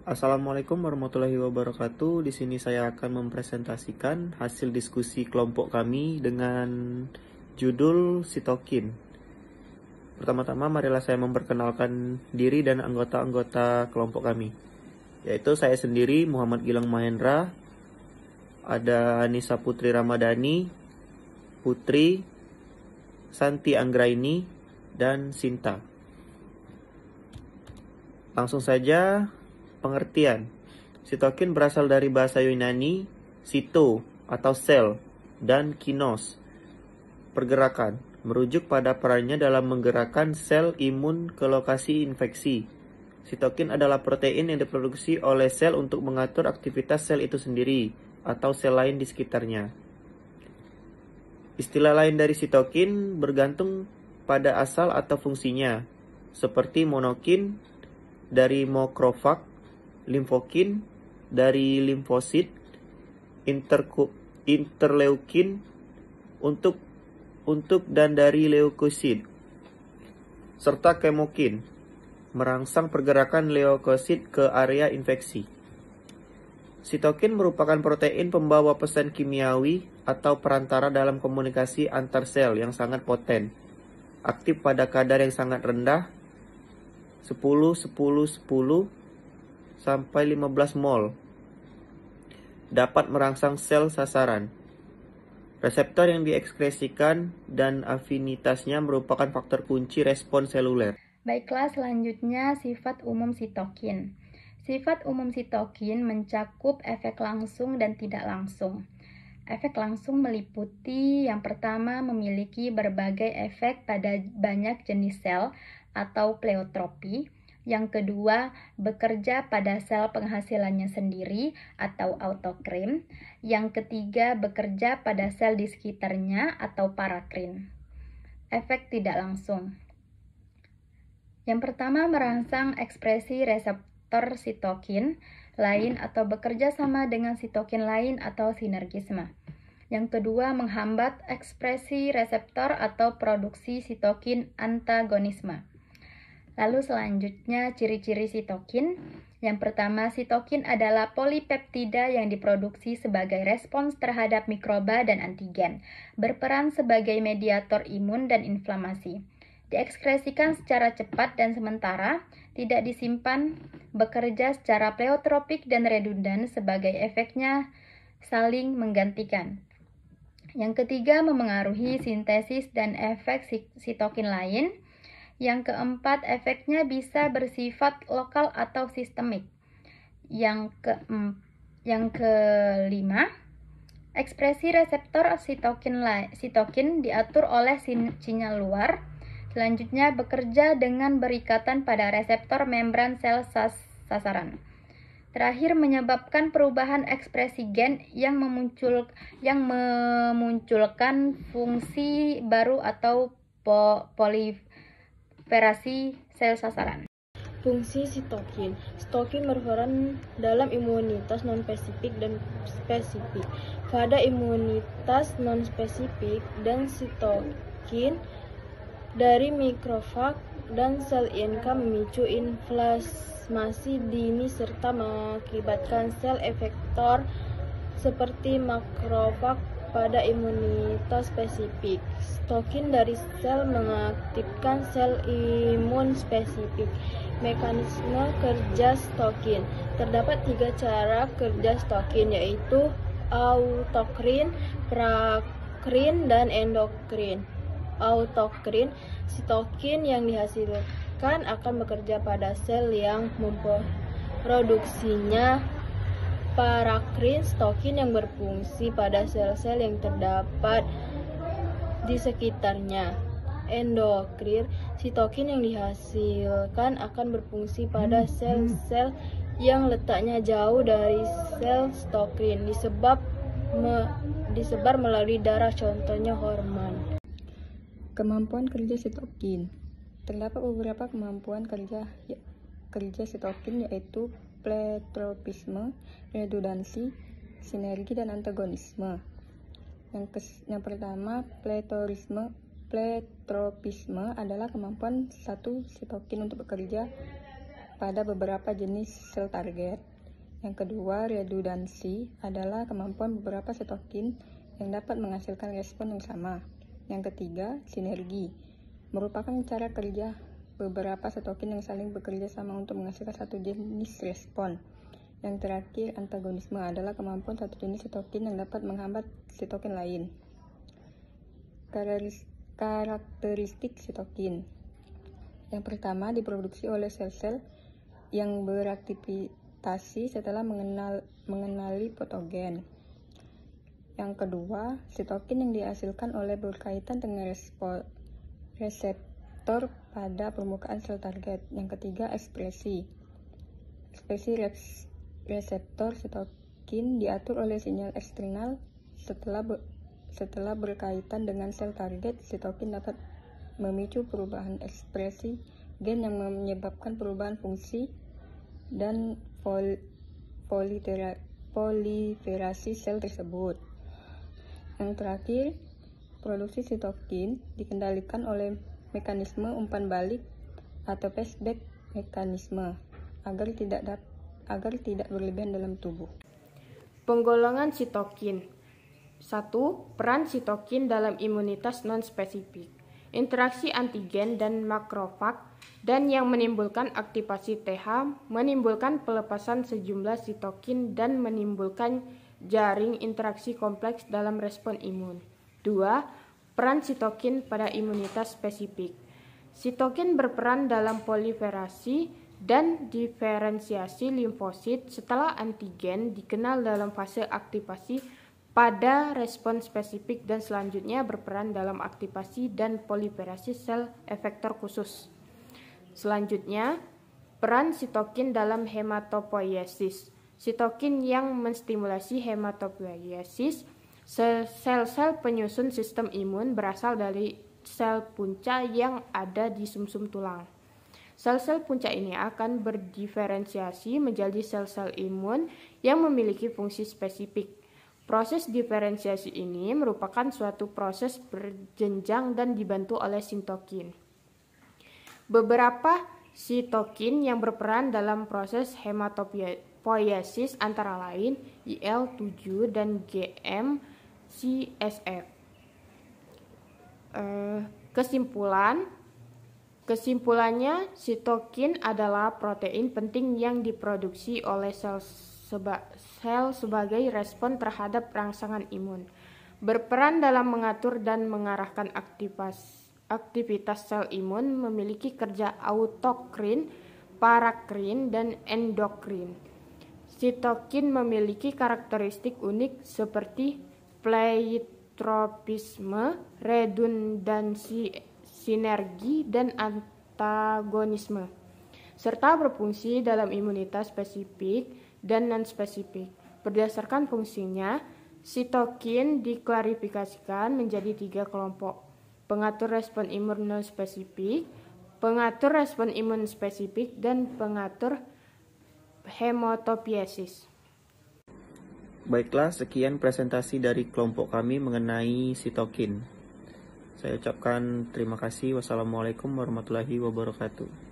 Assalamualaikum warahmatullahi wabarakatuh. Di sini saya akan mempresentasikan hasil diskusi kelompok kami dengan judul sitokin. Pertama-tama marilah saya memperkenalkan diri dan anggota-anggota kelompok kami. Yaitu saya sendiri Muhammad Gilang Mahendra, ada Nisa Putri Ramadhani, Putri, Santi Anggraini, dan Sinta. Langsung saja pengertian. Sitokin berasal dari bahasa Yunani sito atau sel dan kinos, pergerakan, merujuk pada perannya dalam menggerakkan sel imun ke lokasi infeksi. Sitokin adalah protein yang diproduksi oleh sel untuk mengatur aktivitas sel itu sendiri atau sel lain di sekitarnya. Istilah lain dari sitokin bergantung pada asal atau fungsinya, seperti monokin dari makrofag, limfokin dari limfosit, interleukin untuk dan dari leukosit, serta kemokin merangsang pergerakan leukosit ke area infeksi. Sitokin merupakan protein pembawa pesan kimiawi atau perantara dalam komunikasi antar sel yang sangat poten, aktif pada kadar yang sangat rendah 10-10-10 sampai 15 mol, dapat merangsang sel sasaran. Reseptor yang diekspresikan dan afinitasnya merupakan faktor kunci respon seluler. Baiklah, selanjutnya sifat umum sitokin. Sifat umum sitokin mencakup efek langsung dan tidak langsung. Efek langsung meliputi yang pertama memiliki berbagai efek pada banyak jenis sel atau pleiotropi. Yang kedua, bekerja pada sel penghasilannya sendiri atau autokrin. Yang ketiga, bekerja pada sel di sekitarnya atau parakrin. Efek tidak langsung. Yang pertama, merangsang ekspresi reseptor sitokin lain atau bekerja sama dengan sitokin lain atau sinergisme. Yang kedua, menghambat ekspresi reseptor atau produksi sitokin antagonisme. Lalu selanjutnya ciri-ciri sitokin. Yang pertama, sitokin adalah polipeptida yang diproduksi sebagai respons terhadap mikroba dan antigen, berperan sebagai mediator imun dan inflamasi. Diekskresikan secara cepat dan sementara, tidak disimpan, bekerja secara pleiotropik dan redundan sebagai efeknya saling menggantikan. Yang ketiga, memengaruhi sintesis dan efek sitokin lain. Yang keempat, efeknya bisa bersifat lokal atau sistemik. Yang kelima, ekspresi reseptor sitokin diatur oleh sinyal luar. Selanjutnya, bekerja dengan berikatan pada reseptor membran sel sasaran. Terakhir, menyebabkan perubahan ekspresi gen yang memunculkan fungsi baru atau proliferasi sel sasaran. Fungsi sitokin. Sitokin berperan dalam imunitas non-spesifik dan spesifik. Pada imunitas non-spesifik dan sitokin dari mikrofag dan sel INK memicu inflamasi dini serta mengakibatkan sel efektor seperti makrofag pada imunitas spesifik. Sitokin dari sel mengaktifkan sel imun spesifik. Mekanisme kerja sitokin. Terdapat 3 cara kerja sitokin, yaitu autokrin, parakrin, dan endokrin. Autokrin, sitokin yang dihasilkan akan bekerja pada sel yang memproduksinya. Parakrin, sitokin yang berfungsi pada sel-sel yang terdapat di sekitarnya. Endokrin, sitokin yang dihasilkan akan berfungsi pada sel-sel yang letaknya jauh dari sel sitokrin, disebar melalui darah, contohnya hormon. Kemampuan kerja sitokin. Terdapat beberapa kemampuan kerja sitokin, yaitu pleiotropisme, redundansi, sinergi, dan antagonisme. Yang pertama, pleiotropisme adalah kemampuan satu sitokin untuk bekerja pada beberapa jenis sel target. Yang kedua, redundansi adalah kemampuan beberapa sitokin yang dapat menghasilkan respon yang sama. Yang ketiga, sinergi merupakan cara kerja beberapa sitokin yang saling bekerja sama untuk menghasilkan satu jenis respon. Yang terakhir, antagonisme adalah kemampuan satu jenis sitokin yang dapat menghambat sitokin lain. Karakteristik sitokin. Yang pertama, diproduksi oleh sel-sel yang beraktivitas setelah mengenali patogen. Yang kedua, sitokin yang dihasilkan oleh berkaitan dengan reseptor pada permukaan sel target. Yang ketiga, ekspresi. Ekspresi reseptor sitokin diatur oleh sinyal eksternal. Setelah berkaitan dengan sel target, sitokin dapat memicu perubahan ekspresi gen yang menyebabkan perubahan fungsi dan proliferasi sel tersebut. Yang terakhir, produksi sitokin dikendalikan oleh mekanisme umpan balik atau passback mekanisme agar tidak berlebihan dalam tubuh. Penggolongan sitokin. 1. Peran sitokin dalam imunitas non-spesifik. Interaksi antigen dan makrofag dan yang menimbulkan aktivasi TH menimbulkan pelepasan sejumlah sitokin dan menimbulkan jaring interaksi kompleks dalam respon imun. 2. Peran sitokin pada imunitas spesifik. Sitokin berperan dalam proliferasi dan diferensiasi limfosit setelah antigen dikenal dalam fase aktivasi pada respon spesifik dan selanjutnya berperan dalam aktivasi dan proliferasi sel efektor khusus. Selanjutnya, peran sitokin dalam hematopoiesis. Sitokin yang menstimulasi hematopoiesis, sel-sel penyusun sistem imun berasal dari sel punca yang ada di sumsum tulang. Sel-sel punca ini akan berdiferensiasi menjadi sel-sel imun yang memiliki fungsi spesifik. Proses diferensiasi ini merupakan suatu proses berjenjang dan dibantu oleh sitokin. Beberapa sitokin yang berperan dalam proses hematopoiesis antara lain IL-7 dan GM-CSF. Kesimpulannya, sitokin adalah protein penting yang diproduksi oleh sel sebagai respon terhadap rangsangan imun, berperan dalam mengatur dan mengarahkan aktivitas sel imun, memiliki kerja autokrin, parakrin, dan endokrin. Sitokin memiliki karakteristik unik seperti pleiotropisme, redundansi, sinergi, dan antagonisme, serta berfungsi dalam imunitas spesifik dan non-spesifik. Berdasarkan fungsinya, sitokin diklasifikasikan menjadi 3 kelompok: pengatur respon imun non-spesifik, pengatur respon imun spesifik, dan pengatur hematopiesis. Baiklah, sekian presentasi dari kelompok kami mengenai sitokin. Saya ucapkan terima kasih. Wassalamualaikum warahmatullahi wabarakatuh.